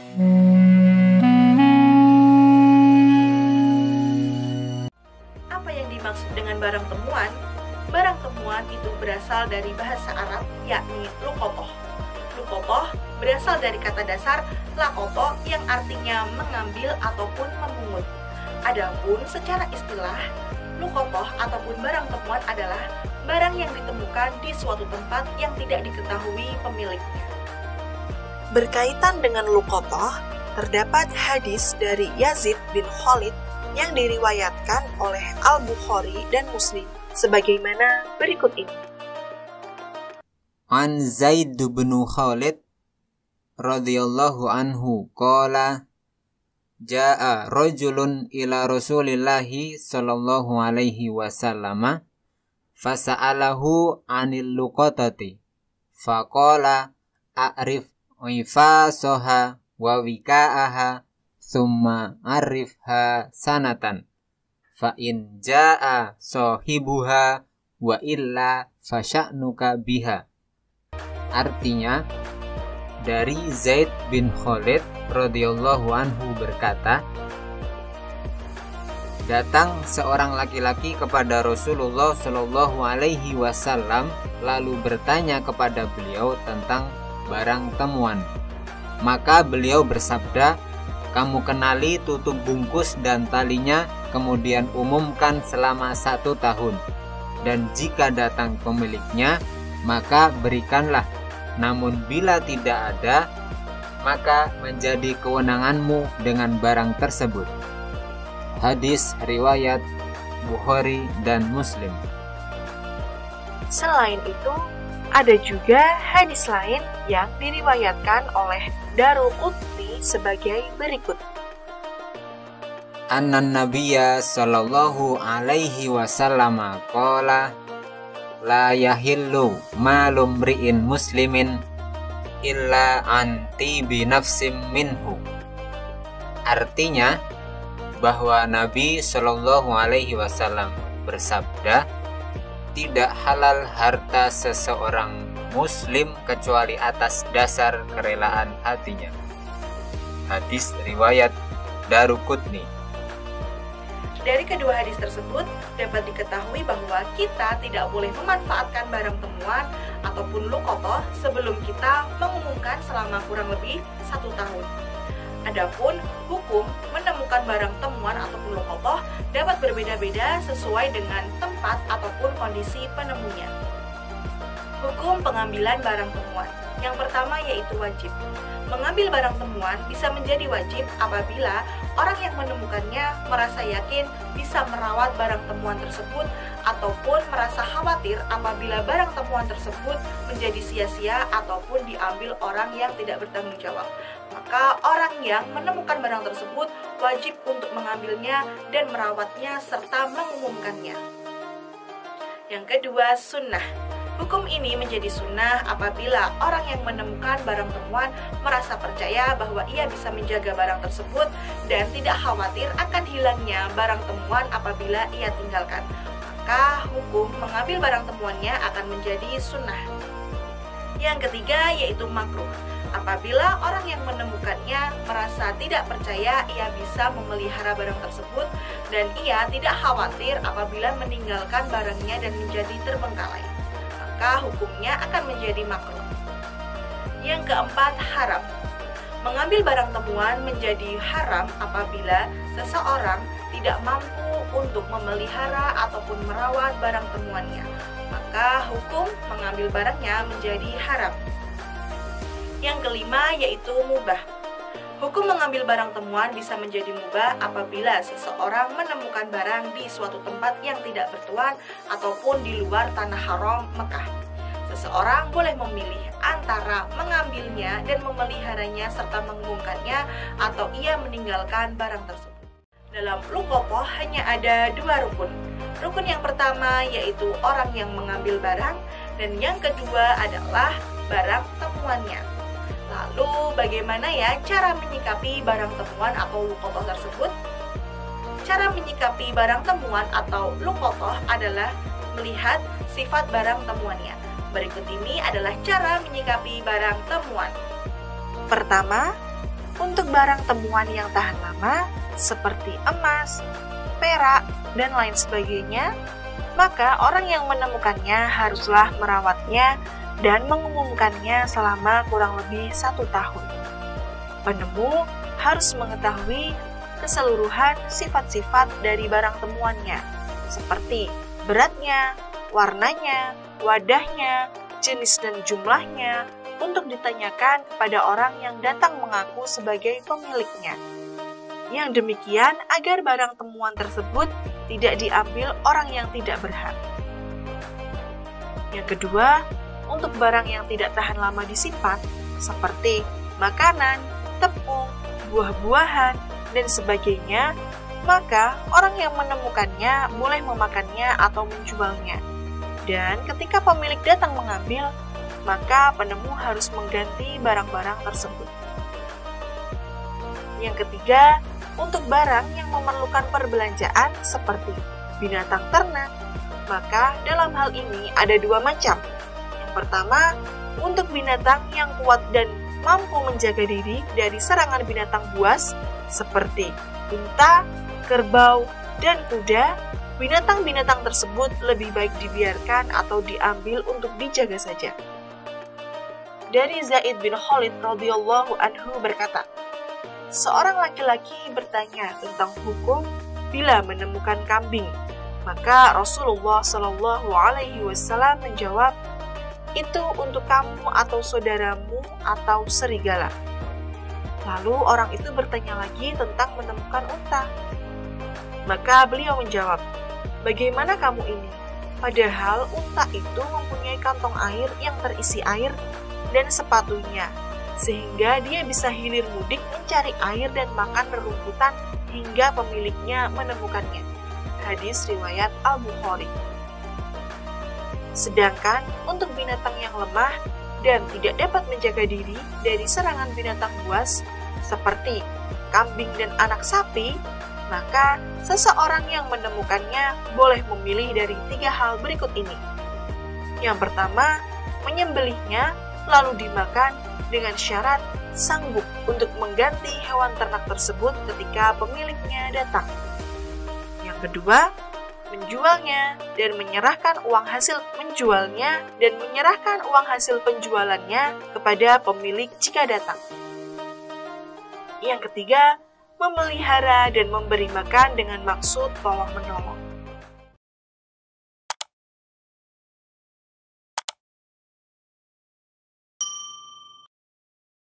Apa yang dimaksud dengan barang temuan? Barang temuan itu berasal dari bahasa Arab, yakni luqotoh. Luqotoh berasal dari kata dasar lakoto yang artinya mengambil ataupun memungut. Adapun secara istilah, luqotoh ataupun barang temuan adalah barang yang ditemukan di suatu tempat yang tidak diketahui pemiliknya. Berkaitan dengan luqotoh, terdapat hadis dari Yazid bin Khalid yang diriwayatkan oleh Al-Bukhari dan Muslim sebagaimana berikut ini. An Zaid bin Khalid radhiyallahu anhu qala jaa rajulun ila Rasulillahi sallallahu alaihi wasallam fasa'alahu 'anil luqatati faqala a'rif ifasaha wa wika'aha thumma arifha sanatan fa in jaa sahibuha wa illa fasya'nuka biha. Artinya, dari Zaid bin Khalid radhiyallahu anhu berkata, datang seorang laki-laki kepada Rasulullah Shallallahu alaihi wasallam lalu bertanya kepada beliau tentang barang temuan. Maka beliau bersabda, kamu kenali tutup bungkus dan talinya, kemudian umumkan selama 1 tahun. Dan jika datang pemiliknya, maka berikanlah. Namun bila tidak ada, maka menjadi kewenanganmu dengan barang tersebut. Hadis riwayat Bukhari dan Muslim. Selain itu, ada juga hadis lain yang diriwayatkan oleh Daruqutni sebagai berikut. Annan Nabiyya sallallahu alaihi wasallam qala la yahillu malum mri'in muslimin illa an tibi nafsim minhu. Artinya bahwa Nabi Shallallahu alaihi wasallam bersabda, tidak halal harta seseorang muslim kecuali atas dasar kerelaan hatinya. Hadis riwayat Daruqutni. Dari kedua hadis tersebut dapat diketahui bahwa kita tidak boleh memanfaatkan barang temuan ataupun luqotoh sebelum kita mengumumkan selama kurang lebih 1 tahun. Adapun hukum menemukan barang temuan ataupun luqotoh dapat berbeda-beda sesuai dengan tempat ataupun kondisi penemunya. Hukum pengambilan barang temuan. Yang pertama yaitu wajib. Mengambil barang temuan bisa menjadi wajib apabila orang yang menemukannya merasa yakin bisa merawat barang temuan tersebut ataupun merasa khawatir apabila barang temuan tersebut menjadi sia-sia ataupun diambil orang yang tidak bertanggung jawab. Maka orang yang menemukan barang tersebut wajib untuk mengambilnya dan merawatnya serta mengumumkannya. Yang kedua, sunnah. Hukum ini menjadi sunnah apabila orang yang menemukan barang temuan merasa percaya bahwa ia bisa menjaga barang tersebut dan tidak khawatir akan hilangnya barang temuan apabila ia tinggalkan. Maka hukum mengambil barang temuannya akan menjadi sunnah. Yang ketiga yaitu makruh. Apabila orang yang menemukannya merasa tidak percaya ia bisa memelihara barang tersebut dan ia tidak khawatir apabila meninggalkan barangnya dan menjadi terbengkalai, maka hukumnya akan menjadi makruh. Yang keempat, haram. Mengambil barang temuan menjadi haram apabila seseorang tidak mampu untuk memelihara ataupun merawat barang temuannya, maka hukum mengambil barangnya menjadi haram. Yang kelima yaitu mubah. Hukum mengambil barang temuan bisa menjadi mubah apabila seseorang menemukan barang di suatu tempat yang tidak bertuan ataupun di luar tanah haram Mekah. Seseorang boleh memilih antara mengambilnya dan memeliharanya serta mengumumkannya atau ia meninggalkan barang tersebut. Dalam luqotoh hanya ada 2 rukun. Rukun yang pertama yaitu orang yang mengambil barang dan yang kedua adalah barang temuannya. Lalu bagaimana ya cara menyikapi barang temuan atau luqotoh tersebut? Cara menyikapi barang temuan atau luqotoh adalah melihat sifat barang temuannya. Berikut ini adalah cara menyikapi barang temuan. Pertama, Untuk barang temuan yang tahan lama, seperti emas, perak, dan lain sebagainya, maka orang yang menemukannya haruslah merawatnya dan mengumumkannya selama kurang lebih 1 tahun. Penemu harus mengetahui keseluruhan sifat-sifat dari barang temuannya, seperti beratnya, warnanya, wadahnya, jenis dan jumlahnya, untuk ditanyakan kepada orang yang datang mengaku sebagai pemiliknya. Yang demikian agar barang temuan tersebut tidak diambil orang yang tidak berhak. Yang kedua, untuk barang yang tidak tahan lama disimpan, seperti makanan, tepung, buah-buahan, dan sebagainya, maka orang yang menemukannya boleh memakannya atau menjualnya. Dan ketika pemilik datang mengambil, maka penemu harus mengganti barang-barang tersebut. Yang ketiga, untuk barang yang memerlukan perbelanjaan seperti binatang ternak, maka dalam hal ini ada 2 macam. Yang pertama, untuk binatang yang kuat dan mampu menjaga diri dari serangan binatang buas seperti unta, kerbau, dan kuda, binatang-binatang tersebut lebih baik dibiarkan atau diambil untuk dijaga saja. Dari Zaid bin Khalid radhiyallahu anhu berkata, seorang laki-laki bertanya tentang hukum bila menemukan kambing, maka Rasulullah Shallallahu Alaihi Wasallam menjawab, itu untuk kamu atau saudaramu atau serigala. Lalu orang itu bertanya lagi tentang menemukan unta. Maka beliau menjawab, bagaimana kamu ini? Padahal unta itu mempunyai kantong air yang terisi air dan sepatunya, sehingga dia bisa hilir mudik mencari air dan makan rerumputan hingga pemiliknya menemukannya. Hadis riwayat Al-Bukhari. Sedangkan untuk binatang yang lemah dan tidak dapat menjaga diri dari serangan binatang buas seperti kambing dan anak sapi, maka seseorang yang menemukannya boleh memilih dari 3 hal berikut ini. Yang pertama, menyembelihnya lalu dimakan dengan syarat sanggup untuk mengganti hewan ternak tersebut ketika pemiliknya datang. Yang kedua, menjualnya dan menyerahkan uang hasil penjualannya kepada pemilik jika datang. Yang ketiga, memelihara dan memberi makan dengan maksud tolong-menolong.